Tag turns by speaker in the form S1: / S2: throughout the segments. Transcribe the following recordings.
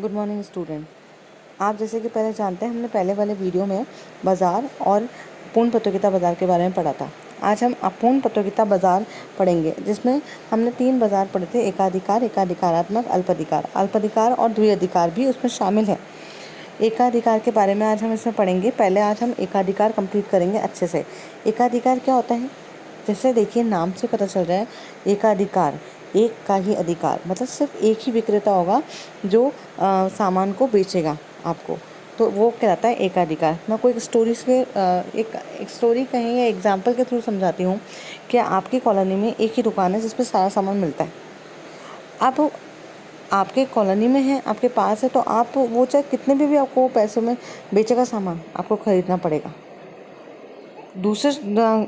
S1: Good morning student. आप जैसे कि पहले जानते हैं, हमने पहले वाले वीडियो में बाज़ार और पूर्ण प्रतियोगिता बाज़ार के बारे में पढ़ा था। आज हम अपूर्ण प्रतियोगिता बाज़ार पढ़ेंगे, जिसमें हमने 3 बाज़ार पढ़े थे: एकाधिकार, एकाधिकारात्मक, अल्पाधिकार। अल्पाधिकार और द्विअधिकार भी उसमें शामिल है। एकाधिकार के बारे में आज हम इसमें पढ़ेंगे। पहले आज हम एकाधिकार कंप्लीट करेंगे अच्छे से। एकाधिकार क्या होता है? जैसे देखिए, नाम से पता चल रहा है, एकाधिकार, एक का ही अधिकार, मतलब सिर्फ एक ही विक्रेता होगा जो सामान को बेचेगा आपको, तो वो कहलाता है एकाधिकार। मैं कोई स्टोरी से एक स्टोरी कहीं या एग्जाम्पल के थ्रू समझाती हूँ कि आपकी कॉलोनी में एक ही दुकान है जिस पर सारा सामान मिलता है। आप आपके कॉलोनी में है, आपके पास है, तो आप वो चाहे कितने भी आपको पैसों में बेचेगा सामान, आपको ख़रीदना पड़ेगा। दूसरे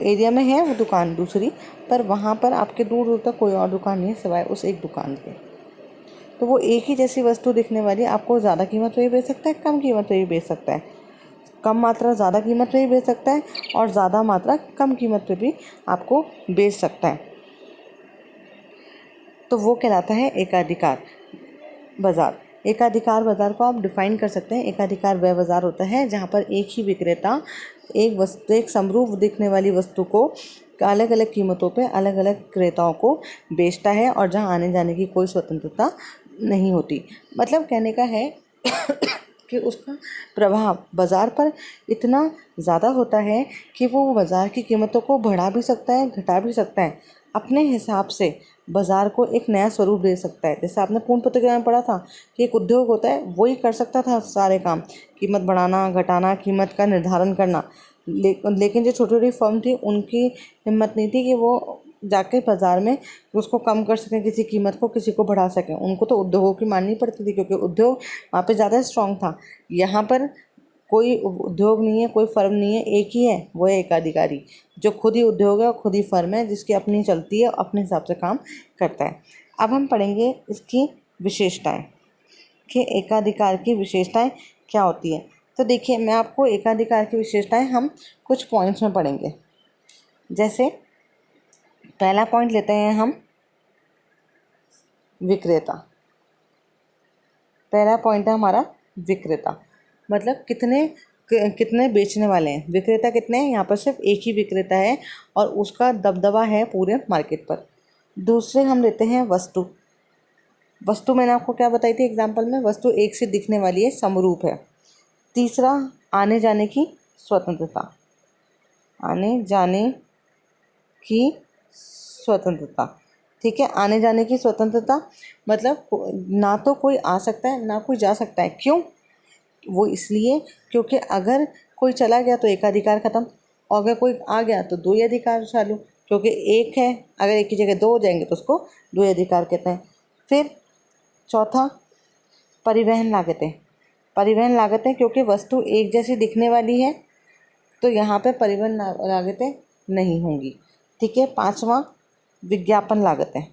S1: एरिया में है वो दुकान दूसरी, पर वहाँ पर आपके दूर दूर तक कोई और दुकान नहीं है सिवाय उस एक दुकान के। तो वो एक ही जैसी वस्तु दिखने वाली आपको ज़्यादा कीमत पे भी बेच सकता है, कम कीमत पे भी बेच सकता है। कम मात्रा ज़्यादा कीमत पे भी बेच सकता है और ज़्यादा मात्रा कम कीमत पे भी आपको बेच सकता है। तो वो कहलाता है एकाधिकार बाज़ार। एकाधिकार बाज़ार को आप डिफ़ाइन कर सकते हैं। एकाधिकार वह बाज़ार होता है जहाँ पर एक ही विक्रेता एक समरूप दिखने वाली वस्तु को अलग अलग कीमतों पे अलग अलग क्रेताओं को बेचता है और जहाँ आने जाने की कोई स्वतंत्रता नहीं होती। मतलब कहने का है कि उसका प्रभाव बाज़ार पर इतना ज़्यादा होता है कि वो बाज़ार की कीमतों को बढ़ा भी सकता है, घटा भी सकता है। अपने हिसाब से बाज़ार को एक नया स्वरूप दे सकता है। जैसे आपने पूर्ण प्रतियोगिता में पढ़ा था कि एक उद्योग होता है, वही कर सकता था सारे काम, कीमत बढ़ाना, घटाना, कीमत का निर्धारण करना। लेकिन जो छोटी छोटी फर्म थी, उनकी हिम्मत नहीं थी कि वो जाके बाज़ार में उसको कम कर सकें, किसी कीमत को किसी को बढ़ा सकें। उनको तो उद्योगों की माननी पड़ती थी, क्योंकि उद्योग वहाँ पे ज़्यादा स्ट्रॉन्ग था। यहाँ पर कोई उद्योग नहीं है, कोई फर्म नहीं है, एक ही है, वो है एकाधिकारी, जो खुद ही उद्योग है और खुद ही फर्म है, जिसकी अपनी चलती है, अपने हिसाब से काम करता है। अब हम पढ़ेंगे इसकी विशेषताएं कि एकाधिकार की विशेषताएं क्या होती है। तो देखिए, मैं आपको एकाधिकार की विशेषताएं हम कुछ पॉइंट्स में पढ़ेंगे। जैसे पहला पॉइंट लेते हैं हम, विक्रेता। पहला पॉइंट है हमारा विक्रेता, मतलब कितने बेचने वाले हैं। विक्रेता कितने हैं? यहाँ पर सिर्फ एक ही विक्रेता है और उसका दबदबा है पूरे मार्केट पर। दूसरे हम लेते हैं वस्तु। वस्तु मैंने आपको क्या बताई थी एग्जाम्पल में? वस्तु एक से दिखने वाली है, समरूप है। तीसरा, आने जाने की स्वतंत्रता। आने जाने की स्वतंत्रता, ठीक है। आने जाने की स्वतंत्रता मतलब ना तो कोई आ सकता है ना कोई जा सकता है। क्यों? वो इसलिए क्योंकि अगर कोई चला गया तो एकाधिकार खत्म, और अगर कोई आ गया तो द्वि अधिकार चालू। क्योंकि एक है, अगर एक की जगह दो हो जाएंगे तो उसको द्वि अधिकार कहते हैं। फिर चौथा, परिवहन लागतें। परिवहन लागतें, क्योंकि वस्तु एक जैसी दिखने वाली है तो यहाँ पे परिवहन लागतें नहीं होंगी, ठीक है। पांचवा, विज्ञापन लागतें।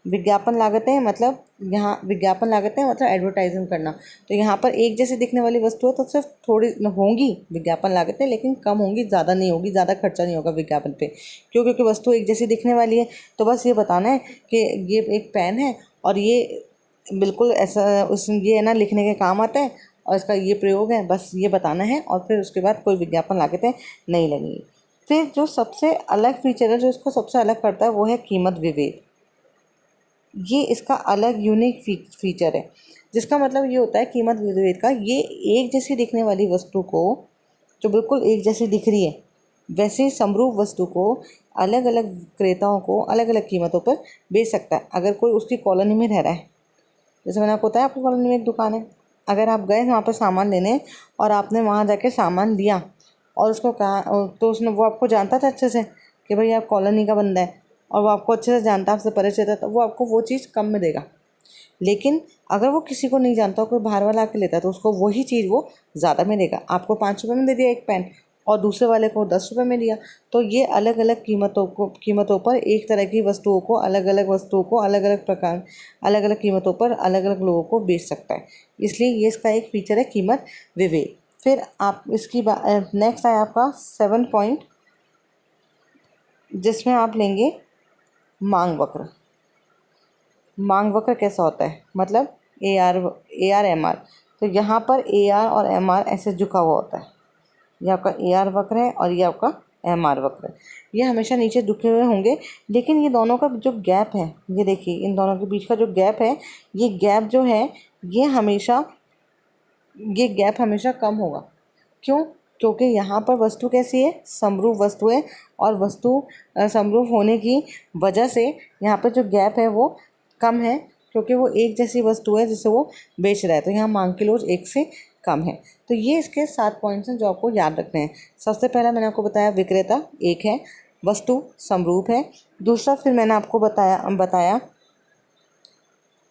S1: विज्ञापन लागतें मतलब यहाँ विज्ञापन लागतें मतलब एडवर्टाइजिंग करना। तो यहाँ पर एक जैसे दिखने वाली वस्तु है तो सिर्फ थोड़ी होंगी विज्ञापन लागतें, लेकिन कम होंगी, ज़्यादा नहीं होगी, ज़्यादा खर्चा नहीं होगा विज्ञापन पे। क्यों? क्योंकि वस्तु एक जैसी दिखने वाली है, तो बस ये बताना है कि ये एक पेन है और ये बिल्कुल ऐसा ये है ना, लिखने के काम आता है और इसका ये प्रयोग है, बस ये बताना है। और फिर उसके बाद कोई विज्ञापन लागतें नहीं लगेंगी। फिर जो सबसे अलग फीचर है, जो इसको सबसे अलग करता है, वो है कीमत विभेद। ये इसका अलग यूनिक फीचर है, जिसका मतलब ये होता है कीमत विभेद का, ये एक जैसी दिखने वाली वस्तु को, जो बिल्कुल एक जैसी दिख रही है, वैसे समरूप वस्तु को अलग अलग क्रेताओं को अलग अलग कीमतों पर बेच सकता है। अगर कोई उसकी कॉलोनी में रह रहा है, जैसे मैंने आपको बताया आपकी कॉलोनी में एक दुकान है, अगर आप गए वहाँ पर सामान लेने और आपने वहाँ जाके सामान लिया और उसको कहा, तो उसने वो आपको जानता था अच्छे से कि भाई आप कॉलोनी का बंदा है और वो आपको अच्छे से जानता, आपसे परिचित है, तो वो आपको वो चीज़ कम में देगा। लेकिन अगर वो किसी को नहीं जानता, कोई बाहर वाला आके लेता है, तो उसको वही चीज़ वो ज़्यादा में देगा। आपको 5 रुपये में दे दिया एक पेन और दूसरे वाले को 10 रुपये में दिया, तो ये अलग अलग कीमतों पर एक तरह की वस्तुओं को अलग अलग प्रकार अलग अलग कीमतों पर अलग अलग लोगों को बेच सकता है। इसलिए ये इसका एक फीचर है, कीमत विभेद। फिर आप इसकी नेक्स्ट है आपका 7 पॉइंट, जिसमें आप लेंगे मांग वक्र। मांग वक्र कैसा होता है? मतलब AR MR। तो यहाँ पर AR और MR ऐसे झुका हुआ होता है। ये आपका AR वक्र है और ये आपका MR वक्र है। ये हमेशा नीचे झुके हुए होंगे, लेकिन ये दोनों का जो गैप है, ये देखिए इन दोनों के बीच का जो गैप है, ये गैप जो है ये गैप हमेशा कम होगा। क्यों? क्योंकि यहाँ पर वस्तु कैसी है, समरूप वस्तु है, और वस्तु समरूप होने की वजह से यहाँ पर जो गैप है वो कम है, क्योंकि वो एक जैसी वस्तु है जिसे वो बेच रहा है। तो यहाँ मांग की लोच एक से कम है। तो ये इसके 7 पॉइंट्स हैं जो आपको याद रखने हैं। सबसे पहला मैंने आपको बताया विक्रेता एक है, वस्तु समरूप है। दूसरा फिर मैंने आपको बताया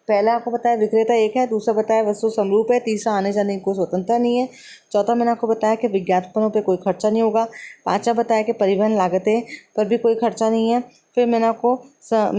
S1: पहला आपको बताया विक्रेता एक है, दूसरा बताया वस्तु समरूप है, तीसरा आने जाने की कोई स्वतंत्रता नहीं है, चौथा मैंने आपको बताया कि विज्ञापनों पे कोई खर्चा नहीं होगा, पांचवा बताया कि परिवहन लागतें पर भी कोई खर्चा नहीं है। फिर मैंने आपको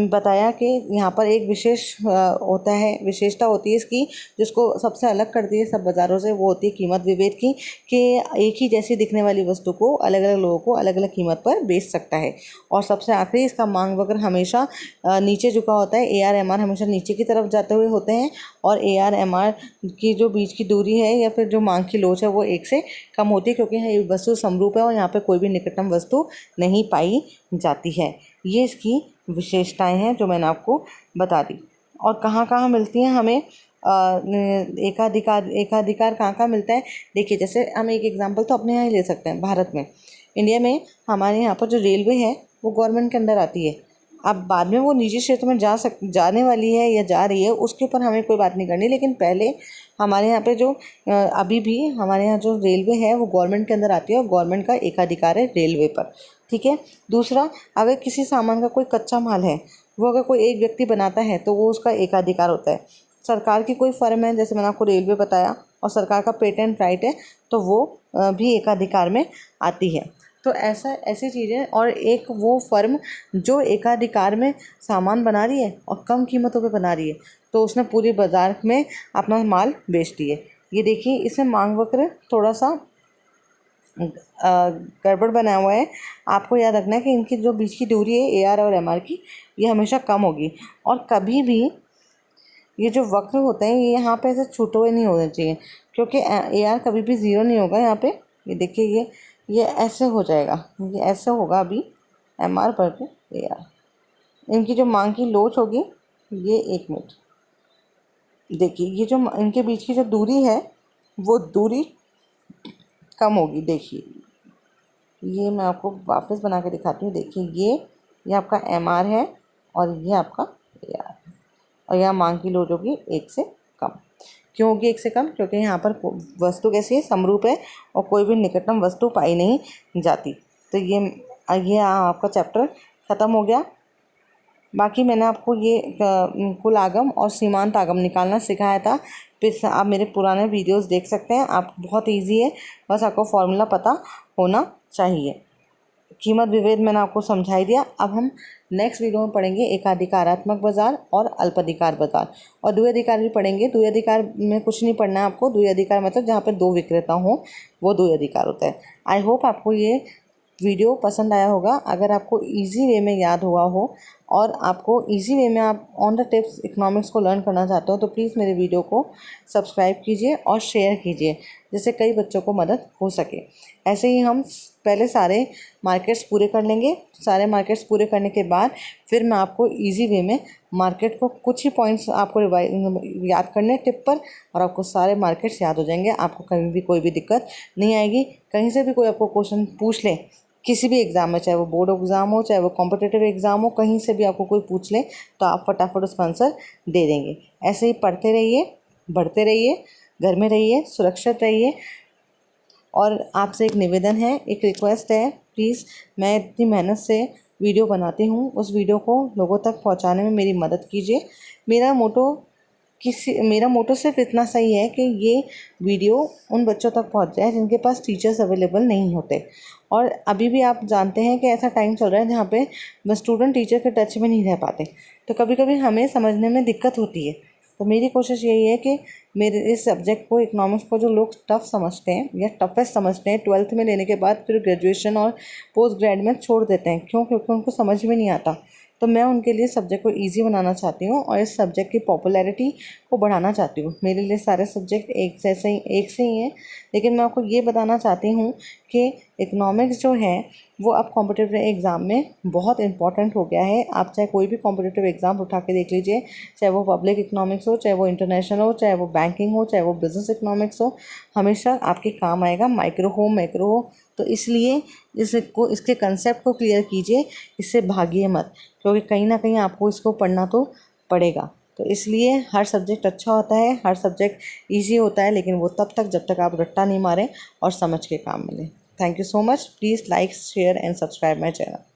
S1: बताया कि यहाँ पर एक विशेषता होती है इसकी, जिसको सबसे अलग करती है सब बाज़ारों से, वो होती है कीमत विभेद की, कि एक ही जैसी दिखने वाली वस्तु को अलग अलग लोगों को अलग अलग कीमत पर बेच सकता है। और सबसे आखिरी इसका मांग वक्र हमेशा नीचे झुका होता है। AR MR हमेशा नीचे की तरफ जाते हुए होते हैं, और AR MR की जो बीच की दूरी है या फिर जो मांग की लोच है वो एक से कम होती है, क्योंकि ये वस्तु समरूप है और यहाँ पे कोई भी निकटतम वस्तु नहीं पाई जाती है। ये इसकी विशेषताएं हैं जो मैंने आपको बता दी। और कहाँ कहाँ मिलती हैं हमें एकाधिकार कहाँ कहाँ मिलता है? देखिए, जैसे हम एक एग्जांपल तो अपने यहाँ ही ले सकते हैं। भारत में, इंडिया में हमारे यहाँ पर जो रेलवे है वो गवर्नमेंट के अंदर आती है। अब बाद में वो निजी क्षेत्र में जाने वाली है या जा रही है, उसके ऊपर हमें कोई बात नहीं करनी, लेकिन पहले हमारे यहाँ पे जो अभी भी हमारे यहाँ जो रेलवे है वो गवर्नमेंट के अंदर आती है, और गवर्नमेंट का एकाधिकार है रेलवे पर। ठीक है। दूसरा, अगर किसी सामान का कोई कच्चा माल है, वो अगर कोई एक व्यक्ति बनाता है तो वो उसका एकाधिकार होता है। सरकार की कोई फर्म है, जैसे मैंने आपको रेलवे बताया, और सरकार का पेटेंट राइट है, तो वो भी एकाधिकार में आती है। तो ऐसी चीज़ें, और एक वो फर्म जो एकाधिकार में सामान बना रही है और कम कीमतों पे बना रही है, तो उसने पूरी बाजार में अपना माल बेच दिए। ये देखिए, इसमें मांग वक्र थोड़ा सा गड़बड़ बनाया हुआ है। आपको याद रखना है कि इनकी जो बीच की दूरी है AR और MR की, ये हमेशा कम होगी। और कभी भी ये जो वक्र होते हैं ये यहाँ पे ऐसे छूटे हुए नहीं होने चाहिए, क्योंकि AR कभी भी 0 नहीं होगा। यहाँ पे ये देखिए, ये ऐसे हो जाएगा, ये ऐसे होगा अभी MR पर के AR। इनकी जो मांग की लोच होगी, ये 1 मिनट देखिए, ये जो इनके बीच की जो दूरी है वो दूरी कम होगी। देखिए, ये मैं आपको वापस बना के दिखाती हूँ। देखिए, ये आपका MR है और ये आपका AR, और यहाँ मांग की लोच होगी 1 से कम। क्यों होगी 1 से कम? क्योंकि यहाँ पर वस्तु कैसी है, समरूप है, और कोई भी निकटतम वस्तु पाई नहीं जाती। तो ये आपका चैप्टर ख़त्म हो गया। बाकी मैंने आपको ये कुल आगम और सीमांत आगम निकालना सिखाया था। फिर आप मेरे पुराने वीडियोस देख सकते हैं। आप बहुत इजी है, बस आपको फॉर्मूला पता होना चाहिए। कीमत विभेद मैंने आपको समझाई दिया। अब हम नेक्स्ट वीडियो में पढ़ेंगे एकाधिकारात्मक बाजार और अल्पाधिकार बाजार, और द्वैधाधिकार भी पढ़ेंगे। द्वैधाधिकार में कुछ नहीं पढ़ना है आपको। द्वैधाधिकार मतलब जहाँ पे 2 विक्रेता हों, वो द्वैधाधिकार होता है। आई होप आपको ये वीडियो पसंद आया होगा। अगर आपको इजी वे में याद हुआ हो और आपको इजी वे में आप ऑन द टिप्स इकोनॉमिक्स को लर्न करना चाहते हो, तो प्लीज़ मेरे वीडियो को सब्सक्राइब कीजिए और शेयर कीजिए, जिससे कई बच्चों को मदद हो सके। ऐसे ही हम पहले सारे मार्केट्स पूरे कर लेंगे। सारे मार्केट्स पूरे करने के बाद फिर मैं आपको इजी वे में मार्केट को कुछ ही पॉइंट्स आपको याद करने टिप पर, और आपको सारे मार्केट्स याद हो जाएंगे। आपको कहीं भी कोई भी दिक्कत नहीं आएगी। कहीं से भी कोई आपको क्वेश्चन पूछ ले, किसी भी एग्ज़ाम में, चाहे वो बोर्ड एग्ज़ाम हो, चाहे वो कॉम्पिटिटिव एग्ज़ाम हो, कहीं से भी आपको कोई पूछ ले तो आप फटाफट उसका आंसर दे देंगे। ऐसे ही पढ़ते रहिए, बढ़ते रहिए, घर में रहिए, सुरक्षित रहिए। और आपसे एक निवेदन है, एक रिक्वेस्ट है, प्लीज़, मैं इतनी मेहनत से वीडियो बनाती हूँ, उस वीडियो को लोगों तक पहुँचाने में मेरी मदद कीजिए। मेरा मोटो सिर्फ इतना सही है कि ये वीडियो उन बच्चों तक पहुंच जाए जिनके पास टीचर्स अवेलेबल नहीं होते। और अभी भी आप जानते हैं कि ऐसा टाइम चल रहा है जहाँ पे स्टूडेंट टीचर के टच में नहीं रह पाते, तो कभी कभी हमें समझने में दिक्कत होती है। तो मेरी कोशिश यही है कि मेरे इस सब्जेक्ट को, इकोनॉमिक्स को, जो लोग टफ़ समझते हैं या टफेस्ट समझते हैं, 12th में लेने के बाद फिर ग्रेजुएशन और पोस्ट ग्रेड में छोड़ देते हैं। क्यों? क्योंकि उनको समझ में नहीं आता तो मैं उनके लिए सब्जेक्ट को ईजी बनाना चाहती हूँ और इस सब्जेक्ट की पॉपुलैरिटी को बढ़ाना चाहती हूँ। मेरे लिए सारे सब्जेक्ट एक से ही हैं, लेकिन मैं आपको ये बताना चाहती हूँ कि इकोनॉमिक्स जो है वो अब कॉम्पिटिटिव एग्ज़ाम में बहुत इंपॉर्टेंट हो गया है। आप चाहे कोई भी कॉम्पिटिटिव एग्ज़ाम उठा के देख लीजिए, चाहे वो पब्लिक इकोनॉमिक्स हो, चाहे वो इंटरनेशनल हो, चाहे वो बैंकिंग हो, चाहे वो बिजनेस इकोनॉमिक्स हो, हमेशा आपके काम आएगा। माइक्रो हो, मैक्रो हो। तो इसलिए इसके कंसेप्ट को क्लियर कीजिए, इससे भागिए मत, क्योंकि कहीं ना कहीं आपको इसको पढ़ना तो पड़ेगा। तो इसलिए हर सब्जेक्ट अच्छा होता है, हर सब्जेक्ट ईजी होता है, लेकिन वो तब तक जब तक आप रट्टा नहीं मारें और समझ के काम मिले। Thank you so much. Please like, share and subscribe my channel.